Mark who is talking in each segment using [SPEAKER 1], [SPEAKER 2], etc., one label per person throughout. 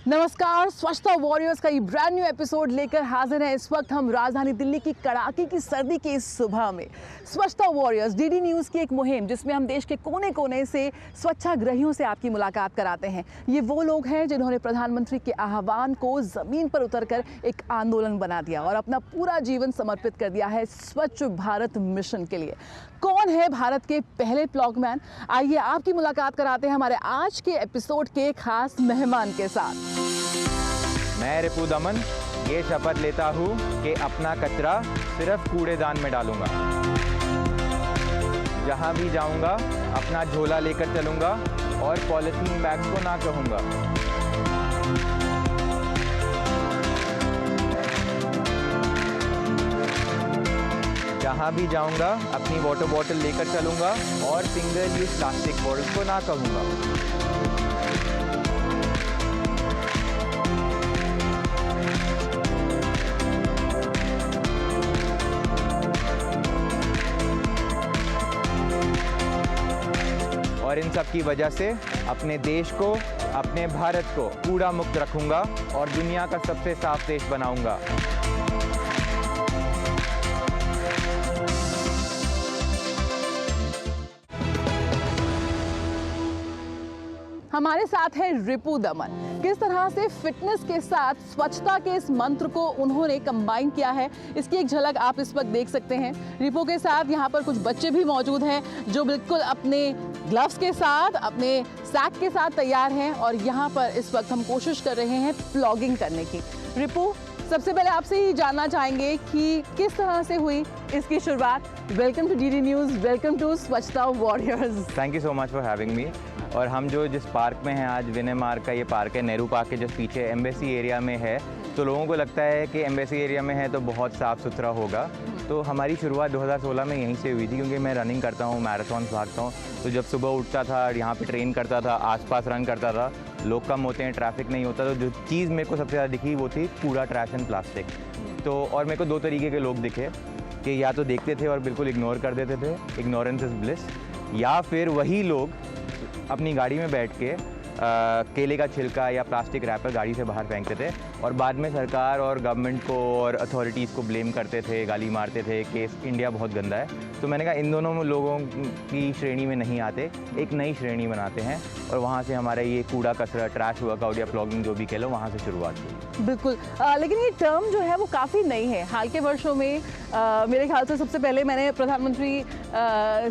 [SPEAKER 1] नमस्कार, स्वच्छता वॉरियर्स का ये ब्रांड न्यू एपिसोड लेकर हाजिर है। इस वक्त हम राजधानी दिल्ली की कड़ाके की सर्दी की इस सुबह में स्वच्छता वॉरियर्स डीडी न्यूज़ की एक मुहिम जिसमें हम देश के कोने कोने से स्वच्छाग्रहियों से आपकी मुलाकात कराते हैं। ये वो लोग हैं जिन्होंने प्रधानमंत्री के आह्वान को ज़मीन पर उतरकर एक आंदोलन बना दिया और अपना पूरा जीवन समर्पित कर दिया है स्वच्छ भारत मिशन के लिए। कौन है भारत के पहले प्लॉगमैन? आइए आपकी मुलाकात कराते हैं हमारे आज के एपिसोड के खास मेहमान के साथ।
[SPEAKER 2] मैं रिपु दमन ये शपथ लेता हूँ कि अपना कचरा सिर्फ कूड़ेदान में डालूंगा। जहाँ भी जाऊँगा अपना झोला लेकर चलूँगा और पॉलिथीन बैग्स को ना कहूँगा। जहाँ भी जाऊँगा अपनी वाटर बॉटल लेकर चलूँगा और सिंगल यूज प्लास्टिक बॉटल को ना कहूँगा। और इन सब की वजह से अपने देश को, अपने भारत को कूड़ा मुक्त रखूंगा और दुनिया का सबसे साफ देश बनाऊंगा।
[SPEAKER 1] हमारे साथ है रिपु दमन। किस तरह से फिटनेस के साथ स्वच्छता के इस मंत्र को उन्होंने कंबाइन किया है, इसकी एक झलक आप इस वक्त देख सकते हैं। रिपु के साथ यहाँ पर कुछ बच्चे भी मौजूद हैं जो बिल्कुल अपने ग्लव्स के साथ, अपने सैक के साथ तैयार हैं और यहाँ पर इस वक्त हम कोशिश कर रहे हैं प्लॉगिंग करने की। रिपु, सबसे पहले आपसे ही जानना चाहेंगे कि किस तरह से हुई इसकी शुरुआत। Welcome to DD News, welcome to Swachhata Warriors.
[SPEAKER 2] Thank you so much for having me. और हम जो जिस पार्क में हैं आज, विनय मार्ग का ये पार्क है, नेहरू पार्क के जस्ट पीछे एम्बेसी एरिया में है। तो लोगों को लगता है कि एम्बेसी एरिया में है तो बहुत साफ़ सुथरा होगा। तो हमारी शुरुआत 2016 में यहीं से हुई थी, क्योंकि मैं रनिंग करता हूँ, मैराथन भागता हूँ। तो जब सुबह उठता था, यहाँ पे ट्रेन करता था, आसपास रन करता था, लोग कम होते हैं, ट्रैफिक नहीं होता। तो जो चीज़ मेरे को सबसे ज़्यादा दिखी वो थी कूड़ा, ट्रैश एंड प्लास्टिक। तो और मेरे को दो तरीके के लोग दिखे कि या तो देखते थे और बिल्कुल इग्नोर कर देते थे, इग्नोरेंस इज ब्लिस, या फिर वही लोग अपनी गाड़ी में बैठ के केले का छिलका या प्लास्टिक रैपर गाड़ी से बाहर फेंकते थे और बाद में सरकार और गवर्नमेंट को और अथॉरिटीज़ को ब्लेम करते थे, गाली मारते थे कि इंडिया बहुत गंदा है। तो मैंने कहा इन दोनों लोगों की श्रेणी में नहीं आते, एक नई श्रेणी बनाते हैं। और वहाँ से हमारा ये कूड़ा कचरा, ट्रैश वर्कआउट या प्लॉगिंग जो भी कह लो, वहाँ से शुरुआत हुई।
[SPEAKER 1] बिल्कुल, लेकिन ये टर्म जो है वो काफ़ी नई है। हाल के वर्षों में मेरे ख्याल से सबसे पहले मैंने प्रधानमंत्री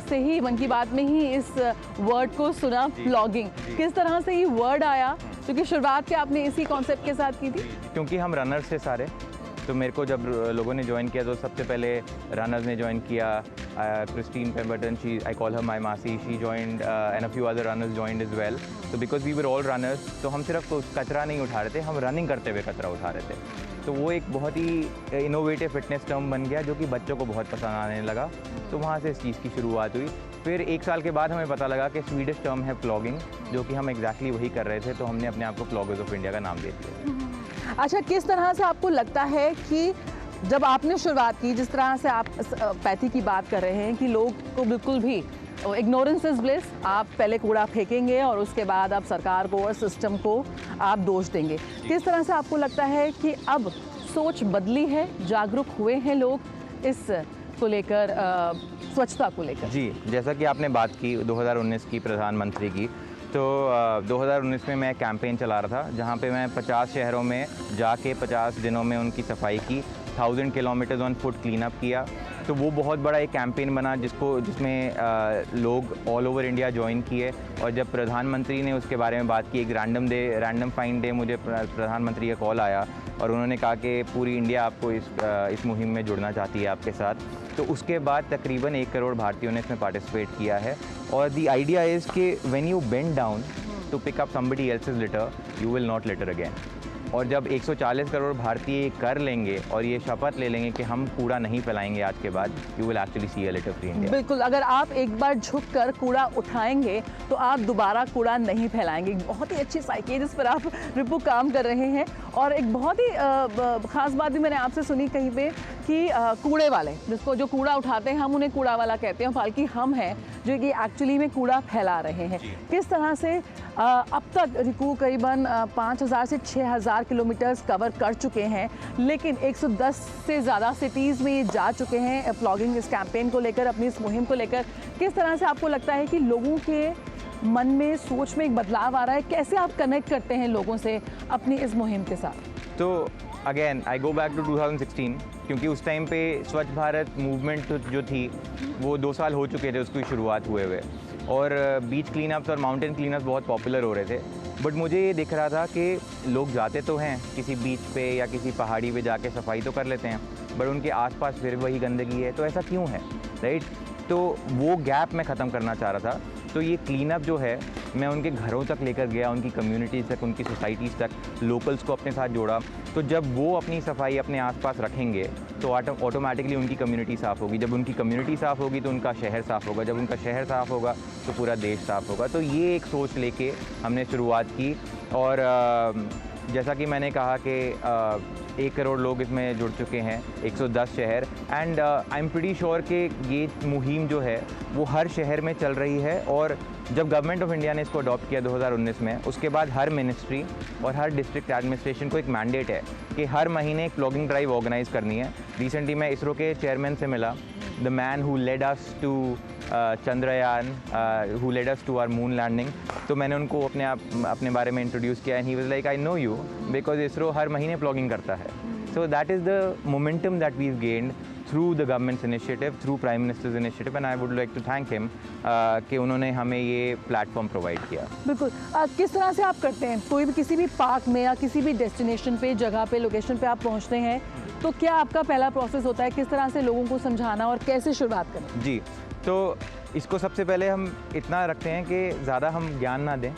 [SPEAKER 1] से ही मन की बात में ही इस वर्ड को सुना, प्लॉगिंग। किस तरह से ये वर्ड आया, क्योंकि शुरुआत क्या आपने इसी कॉन्सेप्ट के साथ की थी?
[SPEAKER 2] क्योंकि हम रनर्स थे सारे, तो मेरे को जब लोगों ने ज्वाइन किया तो सबसे पहले रनर्स ने ज्वाइन किया। Christine Pemberton, she I call her my मासी, she joined and a few other runners joined as well. तो because we were all runners, तो हम सिर्फ कचरा नहीं उठा रहे थे, हम रनिंग करते हुए कचरा उठा रहे थे। तो वो एक बहुत ही इनोवेटिव फिटनेस टर्म बन गया जो कि बच्चों को बहुत पसंद आने लगा। तो वहाँ से इस चीज़ की शुरुआत हुई। फिर एक साल के बाद हमें पता लगा कि स्वीडिश टर्म है प्लॉगिंग, जो कि हम एग्जैक्टली वही कर रहे थे। तो हमने अपने आप को प्लॉगर्स ऑफ इंडिया का नाम दे दिया।
[SPEAKER 1] अच्छा, किस तरह से आपको लगता है कि जब आपने शुरुआत की, जिस तरह से आप पैथी की बात कर रहे हैं कि लोग को बिल्कुल भी इग्नोरेंस इज ब्लिस, आप पहले कूड़ा फेंकेंगे और उसके बाद आप सरकार को और सिस्टम को आप दोष देंगे। किस तरह से आपको लगता है कि अब सोच बदली है, जागरूक हुए हैं लोग इस को लेकर, स्वच्छता को लेकर?
[SPEAKER 2] जी, जैसा कि आपने बात की 2019 की प्रधानमंत्री की, तो 2019 में मैं कैंपेन चला रहा था जहाँ पे मैं 50 शहरों में जाके 50 दिनों में उनकी सफाई की, 1000 kilometres on foot clean up किया। तो वो बहुत बड़ा एक कैंपेन बना जिसमें लोग ऑल ओवर इंडिया ज्वाइन किए। और जब प्रधानमंत्री ने उसके बारे में बात की, एक रैंडम फाइन डे मुझे प्रधानमंत्री का कॉल आया और उन्होंने कहा कि पूरी इंडिया आपको इस मुहिम में जुड़ना चाहती है आपके साथ। तो उसके बाद तकरीबन 1 करोड़ भारतीयों ने इसमें पार्टिसिपेट किया है। और द आइडिया इज़ कि when you bend down to pick up somebody else's litter, you will not litter again. और जब 140 करोड़ भारतीय कर लेंगे और ये शपथ ले लेंगे कि हम कूड़ा नहीं फैलाएंगे आज के बाद, you will actually see a litter free India.
[SPEAKER 1] बिल्कुल, अगर आप एक बार झुककर कूड़ा उठाएंगे तो आप दोबारा कूड़ा नहीं फैलाएंगे। बहुत ही अच्छी साइकी है जिस पर आप रिपु काम कर रहे हैं। और एक बहुत ही ख़ास बात भी मैंने आपसे सुनी कहीं पे कि कूड़े वाले, जिसको जो कूड़ा उठाते हैं हम उन्हें कूड़ा वाला कहते हैं, बल्कि हम हैं जो कि एक्चुअली में कूड़ा फैला रहे हैं। किस तरह से अब तक रिकू करीबन 5,000 से 6,000 किलोमीटर्स कवर कर चुके हैं, लेकिन 110 से ज़्यादा सिटीज़ में ये जा चुके हैं प्लॉगिंग इस कैंपेन को लेकर, अपनी इस मुहिम को लेकर। किस तरह से आपको लगता है कि लोगों के मन में, सोच में एक बदलाव आ रहा है? कैसे आप कनेक्ट करते हैं लोगों से अपनी इस मुहिम के साथ?
[SPEAKER 2] तो again I go back to 2016, क्योंकि उस टाइम पे स्वच्छ भारत मूवमेंट जो थी वो 2 साल हो चुके थे उसकी शुरुआत हुए, और बीच क्लीनअप्स और माउंटेन क्लीनअप्स बहुत पॉपुलर हो रहे थे। बट मुझे ये दिख रहा था कि लोग जाते तो हैं किसी बीच पे या किसी पहाड़ी पे जाके सफाई तो कर लेते हैं, बट उनके आसपास फिर वही गंदगी है, तो ऐसा क्यों है, राइट? तो वो गैप मैं ख़त्म करना चाह रहा था। तो ये क्लीनअप जो है मैं उनके घरों तक लेकर गया, उनकी कम्युनिटीज़ तक, उनकी सोसाइटीज़ तक, लोकल्स को अपने साथ जोड़ा। तो जब वो अपनी सफाई अपने आसपास रखेंगे तो ऑटोमेटिकली उनकी कम्युनिटी साफ़ होगी। जब उनकी कम्युनिटी साफ़ होगी तो उनका शहर साफ़ होगा, जब उनका शहर साफ़ होगा तो पूरा देश साफ़ होगा। तो ये एक सोच लेके हमने शुरुआत की, और जैसा कि मैंने कहा कि 1 करोड़ लोग इसमें जुड़ चुके हैं, 110 शहर, and I am pretty sure कि ये मुहिम जो है वो हर शहर में चल रही है। और जब गवर्नमेंट ऑफ इंडिया ने इसको अडॉप्ट किया 2019 में, उसके बाद हर मिनिस्ट्री और हर डिस्ट्रिक्ट एडमिनिस्ट्रेशन को एक मैंडेट है कि हर महीने एक प्लॉगिंग ड्राइव ऑर्गेनाइज करनी है। रिसेंटली मैं इसरो के चेयरमैन से मिला, the man who led us to Chandrayaan, who led us to our moon landing. तो मैंने उनको अपने बारे में इंट्रोड्यूस किया, and he was like, I know you because ISRO हर महीने प्लॉगिंग करता है। So that is the momentum that we gained through the government's initiative, through Prime Minister's initiative, and I would like to thank him कि उन्होंने हमें ये platform provide किया।
[SPEAKER 1] बिल्कुल। किस तरह से आप करते हैं? कोई भी किसी भी पार्क में या किसी भी डेस्टिनेशन पे, जगह पे, लोकेशन पे आप पहुंचते हैं तो क्या आपका पहला प्रोसेस होता है? किस तरह से लोगों को समझाना और कैसे शुरुआत करें?
[SPEAKER 2] जी, तो इसको सबसे पहले हम इतना रखते हैं कि ज़्यादा हम ज्ञान ना दें,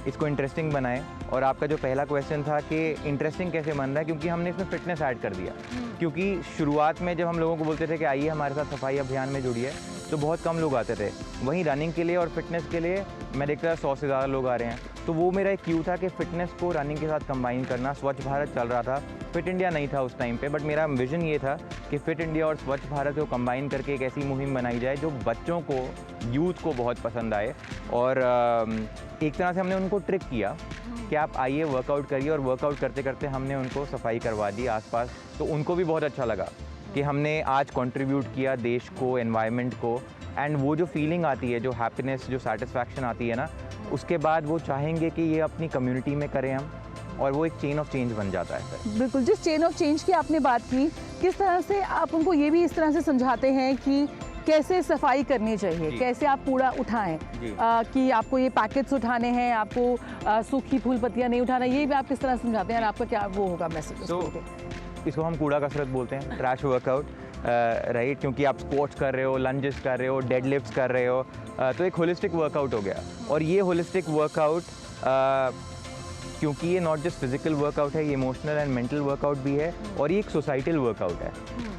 [SPEAKER 2] इसको इंटरेस्टिंग बनाएं। और आपका जो पहला क्वेश्चन था कि इंटरेस्टिंग कैसे बन रहा है, क्योंकि हमने इसमें फिटनेस ऐड कर दिया। क्योंकि शुरुआत में जब हम लोगों को बोलते थे कि आइए हमारे साथ सफाई अभियान में जुड़िए, तो बहुत कम लोग आते थे। वहीं रनिंग के लिए और फिटनेस के लिए मैं देखता था 100 से ज़्यादा लोग आ रहे हैं। तो वो मेरा एक क्यू था कि फ़िटनेस को रनिंग के साथ कंबाइन करना। स्वच्छ भारत चल रहा था, फिट इंडिया नहीं था उस टाइम पे, बट मेरा विज़न ये था कि फिट इंडिया और स्वच्छ भारत को कंबाइन करके एक ऐसी मुहिम बनाई जाए जो बच्चों को, यूथ को बहुत पसंद आए। और एक तरह से हमने उनको ट्रिक किया कि आप आइए वर्कआउट करिए, और वर्कआउट करते करते हमने उनको सफाई करवा दी आसपास। तो उनको भी बहुत अच्छा लगा कि हमने आज कंट्रीब्यूट किया देश को, एनवायरनमेंट को, एंड वो जो फीलिंग आती है, जो हैप्पीनेस, जो सेटिस्फैक्शन आती है ना, उसके बाद वो चाहेंगे कि ये अपनी कम्युनिटी में करें हम, और वो एक चेन ऑफ चेंज बन जाता है फिर।
[SPEAKER 1] बिल्कुल। जिस चेन ऑफ चेंज की आपने बात की, किस तरह से आप उनको ये भी इस तरह से समझाते हैं कि कैसे सफाई करनी चाहिए, कैसे आप कूड़ा उठाएं, कि आपको ये पैकेट्स उठाने हैं, आपको सूखी फूल पत्तियां नहीं उठाना, ये भी आप किस तरह समझाते हैं और आपका क्या वो होगा मैसेज?
[SPEAKER 2] इसको हम कूड़ा कसरत बोलते हैं, ट्रैश वर्कआउट, राइट? क्योंकि आप स्क्वाट्स कर रहे हो, लंजेस कर रहे हो, डेडलिफ्ट्स कर रहे हो, तो एक होलिस्टिक वर्कआउट हो गया। और ये होलिस्टिक वर्कआउट क्योंकि ये नॉट जस्ट फिजिकल वर्कआउट है, ये इमोशनल एंड मेंटल वर्कआउट भी है, और ये एक सोसाइटल वर्कआउट है।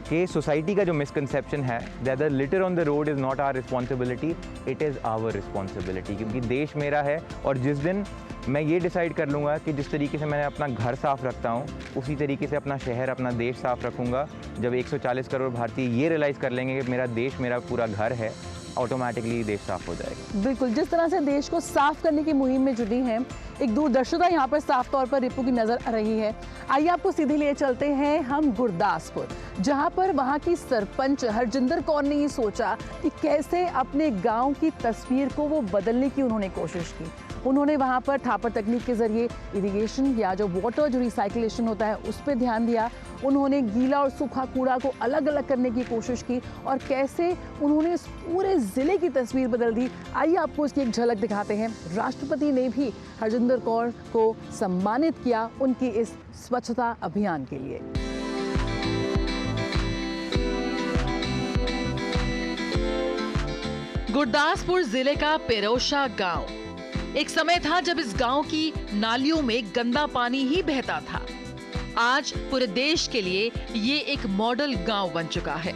[SPEAKER 2] कि सोसाइटी का जो मिसकंसेप्शन है that the litter on the road is not our responsibility, it is our responsibility. क्योंकि देश मेरा है, और जिस दिन मैं ये डिसाइड कर लूँगा कि जिस तरीके से मैं अपना घर साफ़ रखता हूँ, उसी तरीके से अपना शहर, अपना देश साफ़ रखूँगा। जब 140 करोड़ भारतीय ये रियलाइज़ कर लेंगे कि मेरा देश मेरा पूरा घर है, ऑटोमेटिकली देश साफ़ हो जाएगा।
[SPEAKER 1] बिल्कुल। जिस तरह से देश को साफ करने की मुहिम में जुटी हैं, एक दूरदर्शिता यहाँ पर साफ तौर पर रिपू की नज़र आ रही है। आइए आपको सीधे ले चलते हैं हम गुरदासपुर, जहाँ पर वहाँ की सरपंच हरजिंदर कौर ने ये सोचा कि कैसे अपने गांव की तस्वीर को वो बदलने की उन्होंने कोशिश की। उन्होंने वहाँ पर थापर तकनीक के ज़रिए इरिगेशन या जो वाटर जो रिसाइक्लेशन होता है उस पर ध्यान दिया। उन्होंने गीला और सूखा कूड़ा को अलग अलग करने की कोशिश की, और कैसे उन्होंने इस पूरे ज़िले की तस्वीर बदल दी। आइए आपको इसकी एक झलक दिखाते हैं। राष्ट्रपति ने भी हरजिंदर कौर को सम्मानित किया उनकी इस स्वच्छता अभियान के लिए। गुरदासपुर जिले का पेरोशा गांव, एक समय था जब इस गांव की नालियों में गंदा पानी ही बहता था। आज पूरे देश के लिए ये एक मॉडल गांव बन चुका है।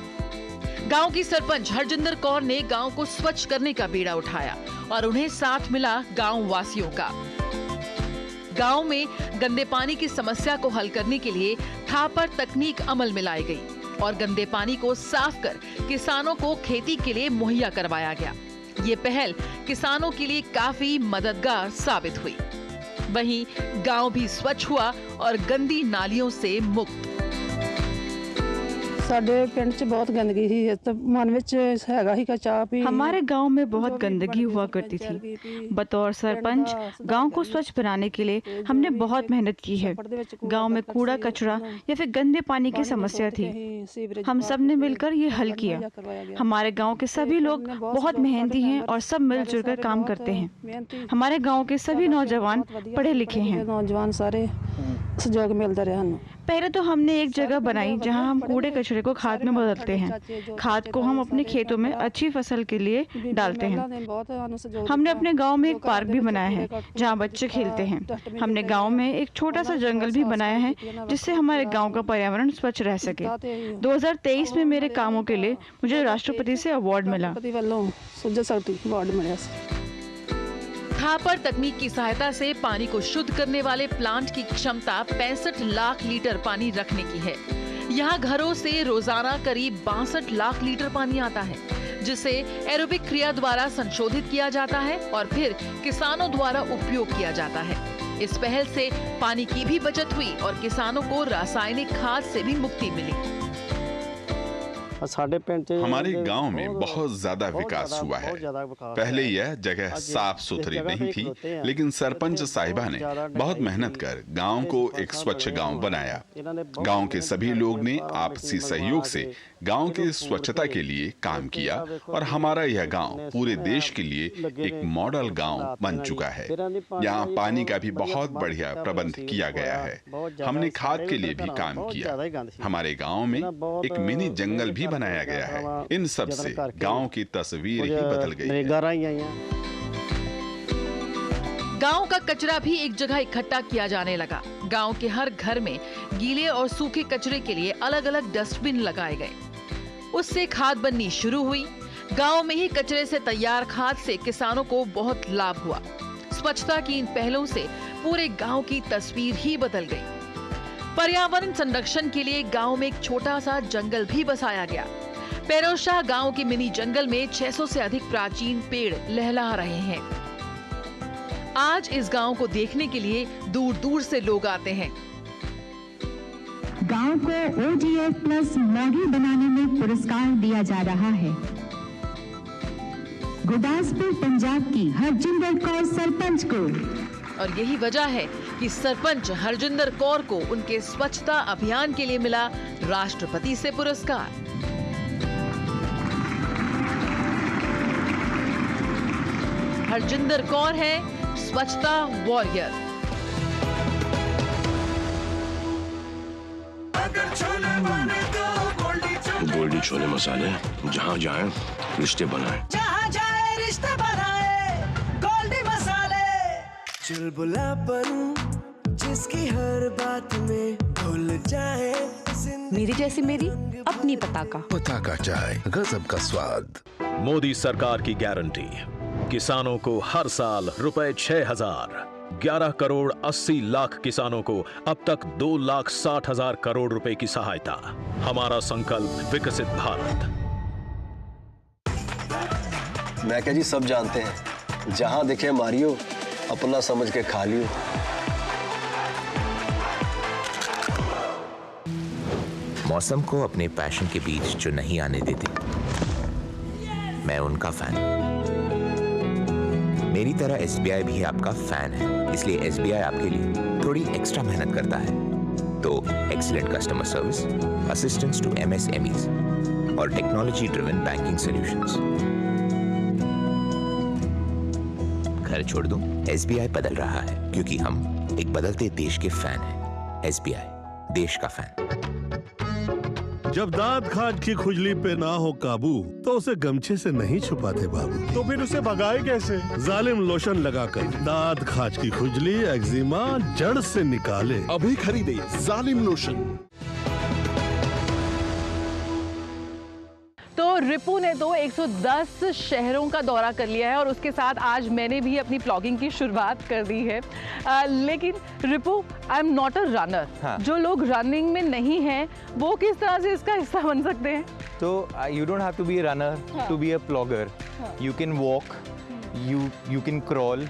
[SPEAKER 1] गांव की सरपंच हरजिंदर कौर ने गांव को स्वच्छ करने का बीड़ा उठाया, और उन्हें साथ मिला गांव वासियों का। गांव में गंदे पानी की समस्या को हल करने के लिए थापर तकनीक अमल में लाई गई, और गंदे पानी को साफ कर किसानों को खेती के लिए मुहैया करवाया गया। ये पहल किसानों के लिए काफी मददगार साबित हुई। वहीं गांव भी स्वच्छ हुआ और गंदी नालियों से मुक्त।
[SPEAKER 3] साडे पिंड च बहुत गंदगी ही तो मन विच हैगा ही का चाह पी।
[SPEAKER 4] हमारे गांव में बहुत गंदगी हुआ करती थी। बतौर सरपंच गांव को स्वच्छ बनाने के लिए हमने बहुत मेहनत की है। गांव में कूड़ा कचरा या फिर गंदे पानी की समस्या थी। हम सब ने मिलकर ये हल किया। हमारे गांव के सभी लोग बहुत मेहनती हैं और सब मिलजुल कर काम करते हैं। हमारे गांव के सभी नौजवान पढ़े लिखे हैं।
[SPEAKER 3] नौजवान सारे सहयोग मिलता रहा।
[SPEAKER 4] पहले तो हमने एक जगह बनाई जहां हम कूड़े कचरे को खाद में बदलते हैं। खाद को हम अपने खेतों में अच्छी फसल के लिए डालते हैं। हमने अपने गांव में एक पार्क भी बनाया है जहां बच्चे खेलते हैं। हमने गांव में एक छोटा सा जंगल भी बनाया है जिससे हमारे गांव का पर्यावरण स्वच्छ रह सके। 2023 में मेरे कामों के लिए मुझे राष्ट्रपति से अवार्ड मिला।
[SPEAKER 1] खापर तकनीक की सहायता से पानी को शुद्ध करने वाले प्लांट की क्षमता 65 लाख लीटर पानी रखने की है। यहाँ घरों से रोजाना करीब 62 लाख लीटर पानी आता है, जिसे एरोबिक क्रिया द्वारा संशोधित किया जाता है और फिर किसानों द्वारा उपयोग किया जाता है। इस पहल से पानी की भी बचत हुई और किसानों को रासायनिक खाद से भी मुक्ति मिली।
[SPEAKER 5] हमारे गांव में बहुत ज्यादा विकास हुआ है। पहले यह जगह साफ सुथरी नहीं थी, लेकिन सरपंच साहिबा ने बहुत मेहनत कर गांव को एक स्वच्छ गांव बनाया। गांव के सभी लोग ने आपसी सहयोग से गांव की स्वच्छता के लिए काम किया और हमारा यह गांव पूरे देश के लिए एक मॉडल गांव बन चुका है। यहाँ पानी का भी बहुत बढ़िया प्रबंध किया गया है। हमने खाद के लिए भी काम किया। हमारे गांव में एक मिनी जंगल भी बनाया गया है। इन सब से गांव की तस्वीर ही बदल गई है।
[SPEAKER 1] गांव का कचरा भी एक जगह इकट्ठा किया जाने लगा। गांव के हर घर में गीले और सूखे कचरे के लिए अलग अलग डस्टबिन लगाए गए। उससे खाद बननी शुरू हुई। गांव में ही कचरे से तैयार खाद से किसानों को बहुत लाभ हुआ। स्वच्छता की इन पहलों से पूरे गांव की तस्वीर ही बदल गई। पर्यावरण संरक्षण के लिए गांव में एक छोटा सा जंगल भी बसाया गया। पेरोशाह गांव के मिनी जंगल में 600 से अधिक प्राचीन पेड़ लहला रहे हैं। आज इस गांव को देखने के लिए दूर दूर से लोग आते हैं।
[SPEAKER 6] गांव को OGF प्लस मॉडल बनाने में पुरस्कार दिया जा रहा है। गुरदासपुर पंजाब की हरजिंदर कौर सरपंच को।
[SPEAKER 1] और यही वजह है कि सरपंच हरजिंदर कौर को उनके स्वच्छता अभियान के लिए मिला राष्ट्रपति से पुरस्कार। हरजिंदर कौर है स्वच्छता वॉरियर।
[SPEAKER 7] गोल्डी छोले मसाले, जहाँ जाए रिश्ते बनाए,
[SPEAKER 8] जहाँ जाए रिश्ते बनाए, गोल्डी मसाले। चुलबुला बनूं जिसकी हर बात में भूल जाए।
[SPEAKER 9] मेरी जैसी मेरी अपनी
[SPEAKER 10] पताका चाय, गजब का स्वाद।
[SPEAKER 11] मोदी सरकार की गारंटी, किसानों को हर साल रुपए 6,000। 11 करोड़ 80 लाख किसानों को अब तक 2,60,000 करोड़ रुपए की सहायता। हमारा संकल्प विकसित भारत।
[SPEAKER 12] मैं क्या जी, सब जानते हैं, जहां दिखे मारियो, अपना समझ के खा लियो।
[SPEAKER 13] मौसम को अपने पैशन के बीच जो नहीं आने देते, मैं उनका फैन। मेरी तरह SBI भी आपका फैन है, इसलिए SBI आपके लिए थोड़ी एक्स्ट्रा मेहनत करता है। तो excellent customer service, assistance to MSMEs और टेक्नोलॉजी ड्रिवन बैंकिंग सॉल्यूशंस। घर छोड़ दूं, SBI बदल रहा है क्योंकि हम एक बदलते देश के फैन हैं। SBI, देश का फैन।
[SPEAKER 14] जब दांत खाज की खुजली पे ना हो काबू, तो उसे गमछे से नहीं छुपाते बाबू। तो फिर उसे भगाए कैसे? जालिम लोशन लगाकर दांत खाज की खुजली, एक्जिमा जड़ से निकाले।
[SPEAKER 10] अभी खरीदे जालिम लोशन।
[SPEAKER 1] तो रिपू ने तो 110 शहरों का दौरा कर लिया है और उसके साथ आज मैंने भी अपनी ब्लॉगिंग की शुरुआत कर दी है। लेकिन Ripu, I am not a runner. जो लोग रनिंग में नहीं हैं वो किस तरह से इसका हिस्सा बन सकते हैं?
[SPEAKER 2] तो you don't have to be a runner to be a blogger. You can walk, you can crawl,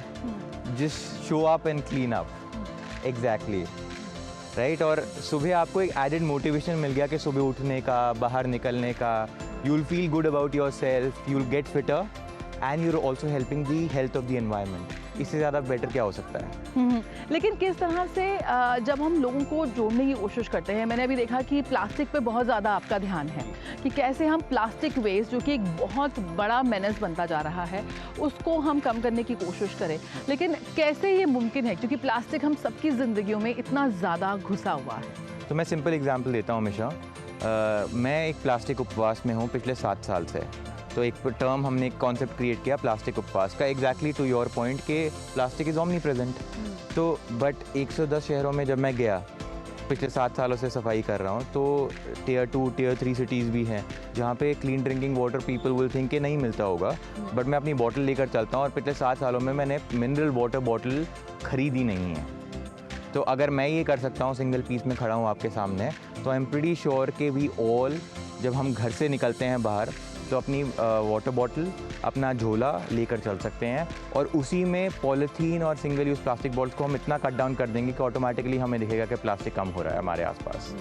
[SPEAKER 2] just show up and clean up. Exactly. Right और सुबह आपको एक एडेड मोटिवेशन मिल गया कि सुबह उठने का, बाहर निकलने का, you will feel good about yourself, you will get fitter and you are also helping the health of the environment. इससे ज़्यादा बेटर क्या हो सकता है?
[SPEAKER 1] लेकिन किस तरह से जब हम लोगों को जोड़ने की कोशिश करते हैं, मैंने अभी देखा कि प्लास्टिक पे बहुत ज़्यादा आपका ध्यान है कि कैसे हम प्लास्टिक वेस्ट, जो कि एक बहुत बड़ा मेनेस बनता जा रहा है, उसको हम कम करने की कोशिश करें। लेकिन कैसे ये मुमकिन है, क्योंकि प्लास्टिक हम सबकी ज़िंदगियों में इतना ज़्यादा घुसा हुआ है।
[SPEAKER 2] तो मैं सिंपल एग्जाम्पल देता हूँ हमेशा। मैं एक प्लास्टिक उपवास में हूँ पिछले 7 साल से। तो एक टर्म हमने एक कॉन्सेप्ट क्रिएट किया प्लास्टिक उपवास का, एग्जैक्टली टू योर पॉइंट कि प्लास्टिक इज़ ओमनी प्रेजेंट। तो बट 110 शहरों में जब मैं गया, पिछले 7 सालों से सफाई कर रहा हूँ, तो Tier 2, Tier 3 सिटीज़ भी हैं जहाँ पे clean drinking water people will think कि नहीं मिलता होगा, बट मैं अपनी बॉटल लेकर चलता हूँ और पिछले 7 सालों में मैंने मिनरल वाटर बॉटल खरीदी नहीं है। तो अगर मैं ये कर सकता हूँ, सिंगल पीस में खड़ा हूँ आपके सामने, तो आई एम प्रीटी श्योर कि वी ऑल जब हम घर से निकलते हैं बाहर तो अपनी वाटर बॉटल, अपना झोला लेकर चल सकते हैं और उसी में पॉलीथीन और सिंगल यूज़ प्लास्टिक बॉटल्स को हम इतना कट डाउन कर देंगे कि ऑटोमेटिकली हमें दिखेगा कि प्लास्टिक कम हो रहा है हमारे आसपास।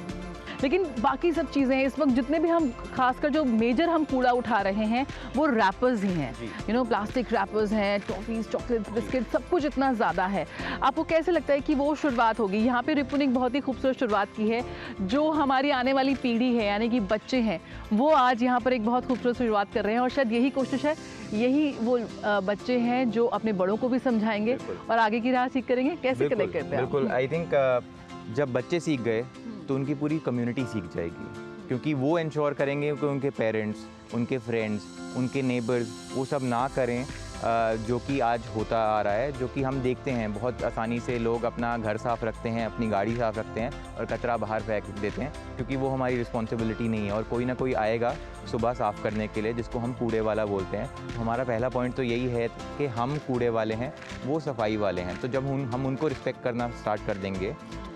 [SPEAKER 1] लेकिन बाकी सब चीज़ें इस वक्त जितने भी हम, खासकर जो मेजर हम कूड़ा उठा रहे हैं, वो रैपर्स ही हैं। यू नो, प्लास्टिक रैपर्स हैं, टॉफीज़, चॉकलेट, बिस्किट, सब कुछ इतना ज़्यादा है। आपको कैसे लगता है कि वो शुरुआत होगी? यहाँ पे रिपु ने एक बहुत ही खूबसूरत शुरुआत की है। जो हमारी आने वाली पीढ़ी है, यानी कि बच्चे हैं, वो आज यहाँ पर एक बहुत खूबसूरत शुरुआत कर रहे हैं और शायद यही कोशिश है, यही वो बच्चे हैं जो अपने बड़ों को भी समझाएंगे और आगे की राह सीख करेंगे। कैसे कनेक्ट करते हैं?
[SPEAKER 2] बिल्कुल, आई थिंक जब बच्चे सीख गए तो उनकी पूरी कम्युनिटी सीख जाएगी, क्योंकि वो इंश्योर करेंगे कि उनके पेरेंट्स, उनके फ्रेंड्स, उनके नेबर्स वो सब ना करें जो कि आज होता आ रहा है, जो कि हम देखते हैं बहुत आसानी से लोग अपना घर साफ़ रखते हैं, अपनी गाड़ी साफ़ रखते हैं और कचरा बाहर फेंक देते हैं, क्योंकि वो हमारी रिस्पॉन्सिबिलिटी नहीं है और कोई ना कोई आएगा सुबह साफ़ करने के लिए, जिसको हम कूड़े वाला बोलते हैं। तो हमारा पहला पॉइंट तो यही है कि हम कूड़े वाले हैं, वो सफाई वाले हैं। तो जब हम उनको रिस्पेक्ट करना स्टार्ट कर देंगे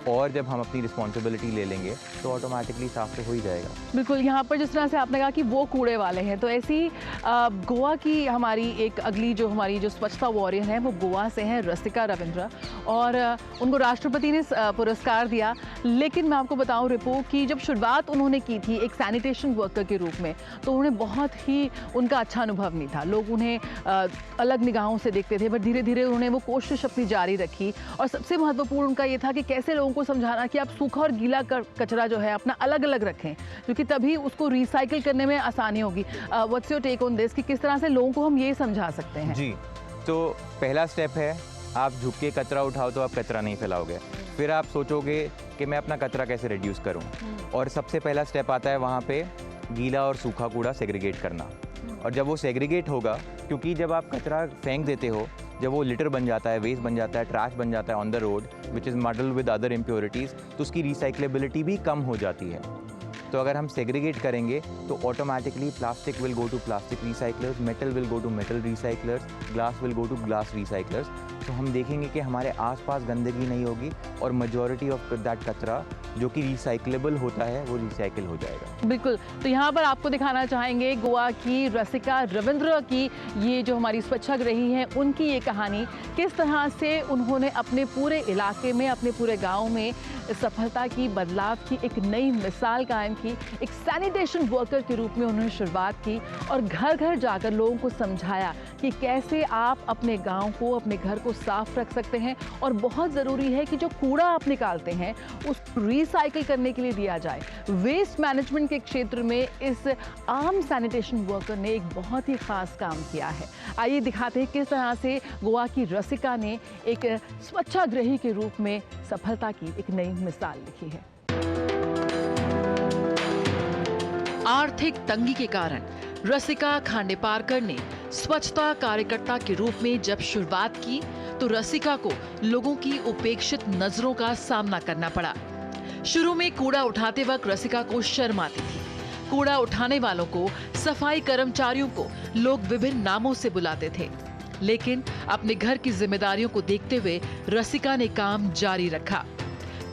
[SPEAKER 2] और जब हम अपनी रिस्पॉन्सिबिलिटी ले लेंगे तो ऑटोमेटिकली साफ तो हो ही जाएगा।
[SPEAKER 1] बिल्कुल, यहाँ पर जिस तरह से आपने कहा कि वो कूड़े वाले हैं, तो ऐसी गोवा की हमारी एक अगली जो हमारी जो स्वच्छता वॉरियर हैं, वो गोवा से हैं रसिका रविंद्र, और उनको राष्ट्रपति ने पुरस्कार दिया। लेकिन मैं आपको बताऊं रिपु कि जब शुरुआत उन्होंने की थी एक सैनिटेशन वर्कर के रूप में, तो उन्हें बहुत ही उनका अच्छा अनुभव नहीं था। लोग उन्हें अलग निगाहों से देखते थे, बट धीरे धीरे उन्होंने वो कोशिश अपनी जारी रखी और सबसे महत्वपूर्ण उनका ये था कि कैसे लोगों को समझाना कि आप सूखा और गीला कचरा जो है अपना अलग अलग रखें, क्योंकि तभी उसको रिसाइकिल करने में आसानी होगी। What's your take on this कि किस तरह से लोगों को हम ये समझा सकते हैं?
[SPEAKER 2] जी, तो पहला स्टेप है, आप झुक के कचरा उठाओ तो आप कचरा नहीं फैलाओगे। फिर आप सोचोगे कि मैं अपना कचरा कैसे रिड्यूस करूं, और सबसे पहला स्टेप आता है वहाँ पे गीला और सूखा कूड़ा सेग्रीगेट करना। और जब वो सेग्रीगेट होगा, क्योंकि जब आप कचरा फेंक देते हो, जब वो लिटर बन जाता है, वेस्ट बन जाता है, ट्रैश बन जाता है on the road which is muddle with other impurities, तो उसकी रिसाइक्लेबिलिटी भी कम हो जाती है। तो अगर हम सेग्रीगेट करेंगे तो automatically plastic will go to plastic recyclers, metal will go to metal recyclers, glass will go to glass recyclers. तो हम देखेंगे कि हमारे आसपास गंदगी नहीं होगी और मेजॉरिटी ऑफ दैट कचरा जो कि रिसाइक्लेबल होता है वो रिसाइकिल हो जाएगा।
[SPEAKER 1] बिल्कुल, तो यहाँ पर आपको दिखाना चाहेंगे गोवा की रसिका रविंद्र की ये जो हमारी स्वच्छक रही हैं, उनकी ये कहानी, किस तरह से उन्होंने अपने पूरे इलाके में, अपने पूरे गांव में सफलता की, बदलाव की एक नई मिसाल कायम की। एक सैनिटेशन वर्कर के रूप में उन्होंने शुरुआत की और घर घर जाकर लोगों को समझाया कि कैसे आप अपने गांव को, अपने घर को साफ रख सकते हैं, और बहुत ज़रूरी है कि जो कूड़ा आप निकालते हैं उसको रिसाइकिल करने के लिए दिया जाए। वेस्ट मैनेजमेंट के क्षेत्र में इस आम सैनिटेशन वर्कर ने एक बहुत ही खास काम किया है। आइए दिखाते हैं किस तरह से गोवा की रसिका ने एक स्वच्छाग्रही के रूप में सफलता की एक नई मिसाल लिखी है।
[SPEAKER 15] आर्थिक तंगी के कारण रसिका खांडेपारकर ने स्वच्छता कार्यकर्ता के रूप में जब शुरुआत की, तो रसिका को लोगों की उपेक्षित नजरों का सामना करना पड़ा। शुरू में कूड़ा उठाते वक्त रसिका को शर्म आती थी। कूड़ा उठाने वालों को, सफाई कर्मचारियों को लोग विभिन्न नामों से बुलाते थे, लेकिन अपने घर की जिम्मेदारियों को देखते हुए रसिका ने काम जारी रखा।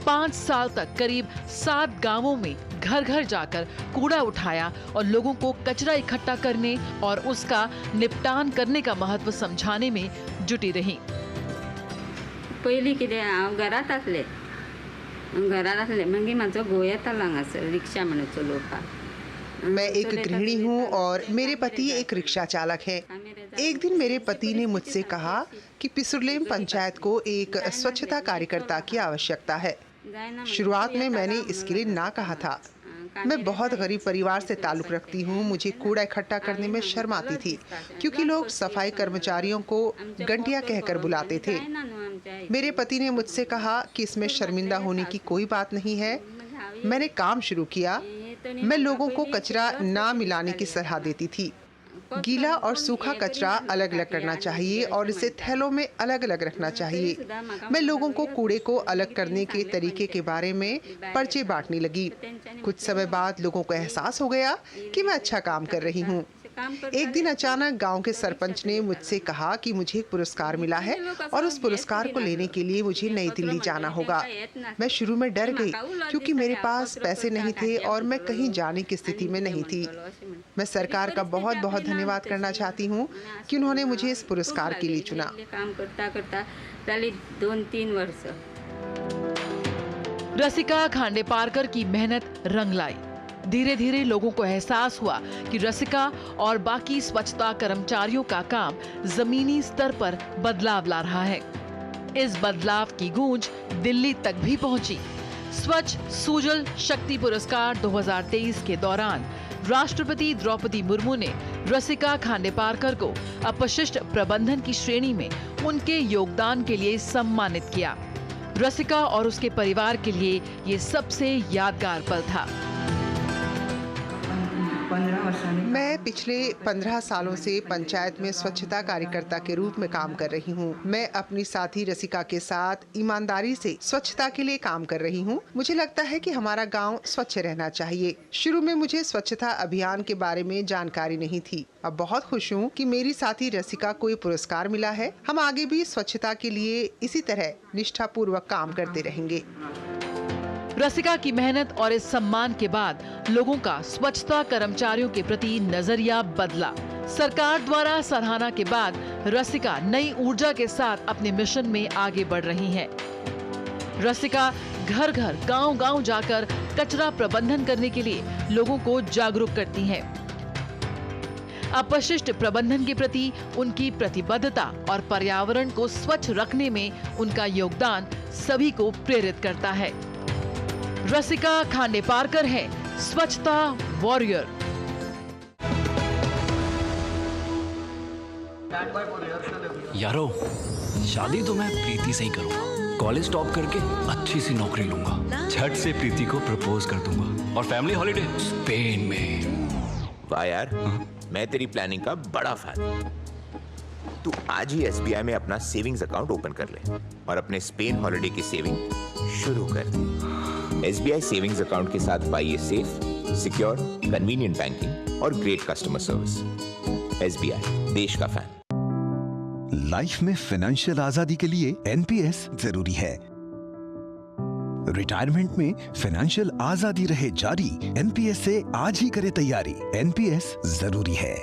[SPEAKER 15] 5 साल तक करीब 7 गांवों में घर घर जाकर कूड़ा उठाया और लोगों को कचरा इकट्ठा करने और उसका निपटान करने का महत्व समझाने में जुटी रही।
[SPEAKER 16] पयलीं कितें हांव घरांत आसलें मागीर म्हाजो घोव येतालो हांगासर रिक्षा म्हणून चलोवपाक।
[SPEAKER 17] मैं एक गृहिणी हूँ और मेरे पति एक रिक्शा चालक हैं। एक दिन मेरे पति ने मुझसे कहा कि पिसुरलेम पंचायत को एक स्वच्छता कार्यकर्ता की आवश्यकता है। शुरुआत में मैंने इसके लिए ना कहा था। मैं बहुत गरीब परिवार से ताल्लुक रखती हूँ। मुझे कूड़ा इकट्ठा करने में शर्म आती थी क्योंकि लोग सफाई कर्मचारियों को घंटिया कहकर बुलाते थे। मेरे पति ने मुझसे कहा कि इसमें शर्मिंदा होने की कोई बात नहीं है। मैंने काम शुरू किया। मैं लोगों को कचरा ना मिलाने की सलाह देती थी। गीला और सूखा कचरा अलग अलग करना चाहिए और इसे थैलों में अलग अलग रखना चाहिए। मैं लोगों को कूड़े को अलग करने के तरीके के बारे में पर्चे बांटने लगी। कुछ समय बाद लोगों को एहसास हो गया कि मैं अच्छा काम कर रही हूँ। एक दिन अचानक गांव के सरपंच ने मुझसे कहा कि मुझे एक पुरस्कार मिला है और उस पुरस्कार को लेने के लिए मुझे नई दिल्ली जाना होगा। मैं शुरू में डर गई क्योंकि मेरे पास पैसे नहीं थे और मैं कहीं जाने की स्थिति में नहीं थी। मैं सरकार का बहुत बहुत धन्यवाद करना चाहती हूँ कि उन्होंने मुझे इस पुरस्कार के लिए चुना।
[SPEAKER 16] काम करता करता 2-3 वर्ष
[SPEAKER 15] रसिका खांडेपारकर की मेहनत रंग लाई। धीरे धीरे लोगों को एहसास हुआ कि रसिका और बाकी स्वच्छता कर्मचारियों का काम जमीनी स्तर पर बदलाव ला रहा है। इस बदलाव की गूंज दिल्ली तक भी पहुंची। स्वच्छ सुजल शक्ति पुरस्कार 2023 के दौरान राष्ट्रपति द्रौपदी मुर्मू ने रसिका खांडेपारकर को अपशिष्ट प्रबंधन की श्रेणी में उनके योगदान के लिए सम्मानित किया। रसिका और उसके परिवार के लिए ये सबसे यादगार पल था।
[SPEAKER 17] मैं पिछले 15 सालों से पंचायत में स्वच्छता कार्यकर्ता के रूप में काम कर रही हूँ। मैं अपनी साथी रसिका के साथ ईमानदारी से स्वच्छता के लिए काम कर रही हूँ। मुझे लगता है कि हमारा गांव स्वच्छ रहना चाहिए। शुरू में मुझे स्वच्छता अभियान के बारे में जानकारी नहीं थी। अब बहुत खुश हूँ कि मेरी साथी रसिका को ये पुरस्कार मिला है। हम आगे भी स्वच्छता के लिए इसी तरह निष्ठापूर्वक काम करते रहेंगे।
[SPEAKER 15] रसिका की मेहनत और इस सम्मान के बाद लोगों का स्वच्छता कर्मचारियों के प्रति नजरिया बदला। सरकार द्वारा सराहना के बाद रसिका नई ऊर्जा के साथ अपने मिशन में आगे बढ़ रही हैं। रसिका घर घर गांव-गांव जाकर कचरा प्रबंधन करने के लिए लोगों को जागरूक करती हैं। अपशिष्ट प्रबंधन के प्रति उनकी प्रतिबद्धता और पर्यावरण को स्वच्छ रखने में उनका योगदान सभी को प्रेरित करता है। रसिका खांडेपारकर है स्वच्छता वॉरियर।
[SPEAKER 18] यारो, शादी तो मैं प्रीति से ही करूंगा। कॉलेज टॉप करके अच्छी सी नौकरी लूंगा। झट से प्रीति को प्रपोज कर दूंगा और फैमिली हॉलिडे स्पेन में।
[SPEAKER 13] वाह यार, मैं तेरी प्लानिंग का बड़ा फैन। तू आज ही SBI में अपना सेविंग्स अकाउंट ओपन कर ले और अपने स्पेन हॉलिडे की सेविंग शुरू कर। SBI सेविंग्स अकाउंट के साथ पाइए सेफ, सिक्योर, कन्वीनियंट बैंकिंग और ग्रेट कस्टमर सर्विस। SBI, देश का फैन।
[SPEAKER 19] लाइफ में फाइनेंशियल आजादी के लिए NPS जरूरी है। रिटायरमेंट में फाइनेंशियल आजादी रहे जारी, NPS से आज ही करे तैयारी। NPS जरूरी है।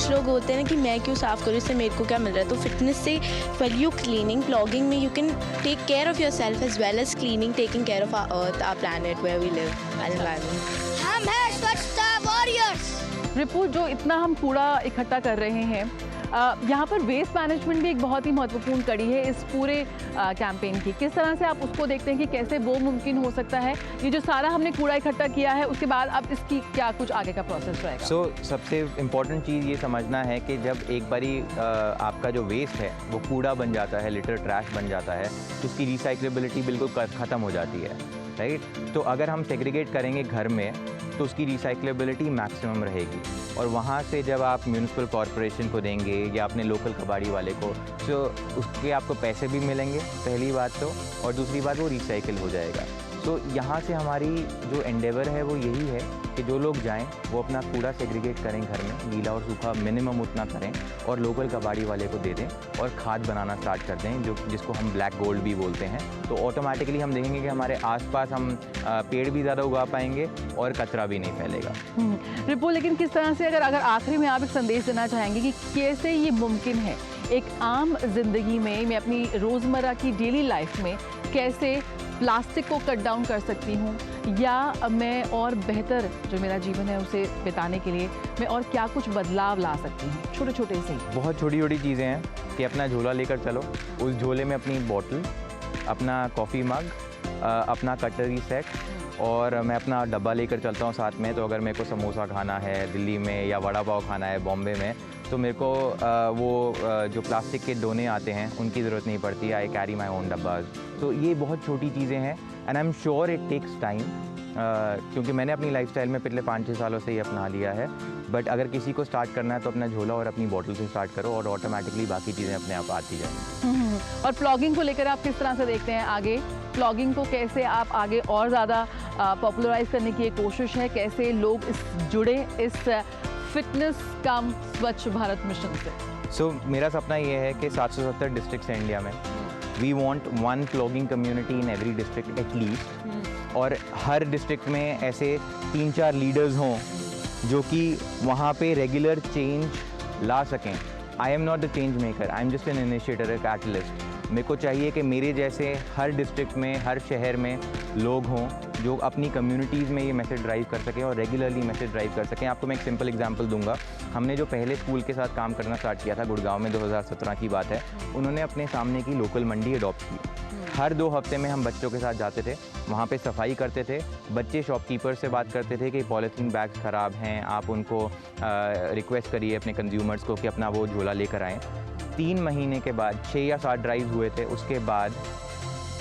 [SPEAKER 20] लोग होते हैं कि मैं क्यों साफ करूँ, इससे मेरे को क्या मिल रहा है। तो फिटनेस से व्हेन यू क्लीनिंग ब्लॉगिंग में you can take care of yourself as well as cleaning, taking care of our earth, our planet where we live, our environment.
[SPEAKER 1] हम हैं स्वच्छता वॉरियर्स। रिपु, जो इतना हम कूड़ा इकट्ठा कर रहे हैं, यहाँ पर वेस्ट मैनेजमेंट भी एक बहुत ही महत्वपूर्ण कड़ी है इस पूरे कैंपेन की। किस तरह से आप उसको देखते हैं कि कैसे वो मुमकिन हो सकता है? ये जो सारा हमने कूड़ा इकट्ठा किया है, उसके बाद अब इसकी क्या कुछ आगे का प्रोसेस रहेगा?
[SPEAKER 2] सबसे इम्पोर्टेंट चीज़ ये समझना है कि जब एक बारी आपका जो वेस्ट है वो कूड़ा बन जाता है, लिटर ट्रैश बन जाता है, तो उसकी रिसाइक्लेबिलिटी बिल्कुल ख़त्म हो जाती है, राइट? तो अगर हम सेग्रीगेट करेंगे घर में तो उसकी रिसाइक्लेबिलिटी मैक्सिमम रहेगी, और वहाँ से जब आप म्यूनिसिपल कॉरपोरेशन को देंगे या अपने लोकल कबाड़ी वाले को, तो उसके आपको पैसे भी मिलेंगे पहली बात तो, और दूसरी बात वो रिसाइकिल हो जाएगा। तो यहाँ से हमारी जो एंडेवर है वो यही है कि जो लोग जाएं वो अपना कूड़ा सेग्रीगेट करें घर में, गीला और सूखा मिनिमम उतना करें और लोकल कबाड़ी वाले को दे दें और खाद बनाना स्टार्ट कर दें, जो जिसको हम ब्लैक गोल्ड भी बोलते हैं। तो ऑटोमेटिकली हम देखेंगे कि हमारे आसपास हम पेड़ भी ज़्यादा उगा पाएंगे और कचरा भी नहीं फैलेगा।
[SPEAKER 1] रिपु, लेकिन किस तरह से, अगर आखिरी में आप एक संदेश देना चाहेंगे कि कैसे ये मुमकिन है एक आम जिंदगी में, मैं अपनी रोज़मर्रा की डेली लाइफ में कैसे प्लास्टिक को कट डाउन कर सकती हूँ, या मैं और बेहतर जो मेरा जीवन है उसे बिताने के लिए मैं और क्या कुछ बदलाव ला सकती हूँ, छोटे छोटे से ही।
[SPEAKER 2] बहुत छोटी छोटी चीज़ें हैं कि अपना झोला लेकर चलो, उस झोले में अपनी बॉटल, अपना कॉफ़ी मग, अपना कटलरी सेट और मैं अपना डब्बा लेकर चलता हूँ साथ में। तो अगर मेरे को समोसा खाना है दिल्ली में या वड़ा पाव खाना है बॉम्बे में, तो मेरे को जो प्लास्टिक के डोने आते हैं उनकी ज़रूरत नहीं पड़ती। I carry my own dabbas. तो ये बहुत छोटी चीज़ें हैं and I am sure it takes time, क्योंकि मैंने अपनी लाइफस्टाइल में पिछले 5-6 सालों से ही अपना लिया है। बट अगर किसी को स्टार्ट करना है तो अपना झोला और अपनी बॉटल से स्टार्ट करो और ऑटोमेटिकली बाकी चीज़ें अपने आप आती जाएंगी।
[SPEAKER 1] और प्लॉगिंग को लेकर आप किस तरह से देखते हैं आगे? प्लॉगिंग को कैसे आप आगे और ज़्यादा पॉपुलराइज करने की एक कोशिश है, कैसे लोग जुड़े इस फिटनेस कम स्वच्छ भारत मिशन से?
[SPEAKER 2] मेरा सपना ये है कि 770 डिस्ट्रिक्ट्स हैं इंडिया में। We want 1 plogging community in every district at least, और हर डिस्ट्रिक्ट में ऐसे 3-4 लीडर्स हों जो कि वहाँ पे रेगुलर चेंज ला सकें। I am not the change maker, I am just an initiator, a catalyst. मेरे को चाहिए कि मेरे जैसे हर डिस्ट्रिक्ट में, हर शहर में लोग हों जो अपनी कम्युनिटीज़ में ये मैसेज ड्राइव कर सकें और रेगुलरली मैसेज ड्राइव कर सकें। आपको मैं एक सिंपल एग्जांपल दूंगा। हमने जो पहले स्कूल के साथ काम करना स्टार्ट किया था, गुड़गांव में 2017 की बात है, उन्होंने अपने सामने की लोकल मंडी अडॉप्ट की। हर 2 हफ्ते में हम बच्चों के साथ जाते थे, वहाँ पे सफाई करते थे। बच्चे शॉपकीपर से बात करते थे कि पॉलीथीन बैग्स ख़राब हैं, आप उनको रिक्वेस्ट करिए अपने कंज्यूमर्स को कि अपना वो झोला लेकर आएँ। 3 महीने के बाद 6 या 7 ड्राइव हुए थे। उसके बाद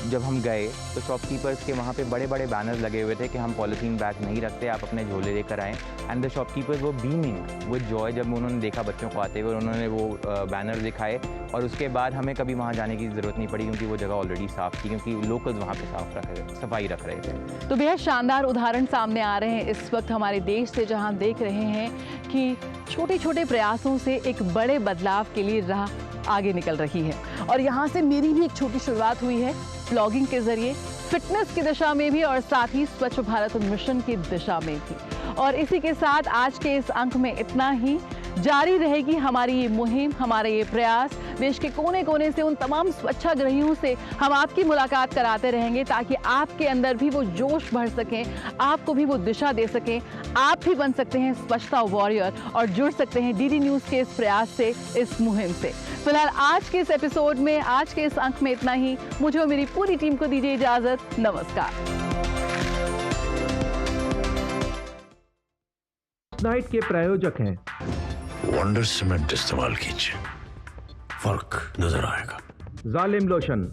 [SPEAKER 2] जब हम गए तो शॉपकीपर्स के वहाँ पे बड़े बड़े बैनर्स लगे हुए थे कि हम पॉलीथीन बैग नहीं रखते, आप अपने झोले लेकर आएँ। एंड द शॉपकीपर्स वो बीमिंग विद जॉय जब उन्होंने देखा बच्चों को आते हुए, उन्होंने वो बैनर दिखाए और उसके बाद हमें कभी वहाँ जाने की ज़रूरत नहीं पड़ी, क्योंकि वो जगह ऑलरेडी साफ़ थी, क्योंकि लोकल्स वहाँ पे सफाई रख रहे थे।
[SPEAKER 1] तो बेहद शानदार उदाहरण सामने आ रहे हैं इस वक्त हमारे देश से, जहाँ देख रहे हैं कि छोटे छोटे प्रयासों से एक बड़े बदलाव के लिए राह आगे निकल रही है। और यहाँ से मेरी भी एक छोटी शुरुआत हुई है ब्लॉगिंग के जरिए, फिटनेस की दिशा में भी और साथ ही स्वच्छ भारत मिशन की दिशा में भी। और इसी के साथ आज के इस अंक में इतना ही। जारी रहेगी हमारी ये मुहिम, हमारे ये प्रयास। देश के कोने कोने से उन तमाम स्वच्छाग्रहियों से हम आपकी मुलाकात कराते रहेंगे, ताकि आपके अंदर भी वो जोश भर सकें, आपको भी वो दिशा दे सकें। आप भी बन सकते हैं स्वच्छता वॉरियर और जुड़ सकते हैं डीडी न्यूज़ के इस प्रयास से, इस मुहिम से। फिलहाल आज के इस एपिसोड में, आज के इस अंक में इतना ही। मुझे और मेरी पूरी टीम को दीजिए इजाजत। नमस्कार।
[SPEAKER 21] नाइट के प्रायोजक हैं
[SPEAKER 7] वंडर सीमेंट इस्तेमाल कीजिए, फर्क नजर आएगा।
[SPEAKER 21] जालिम लोशन,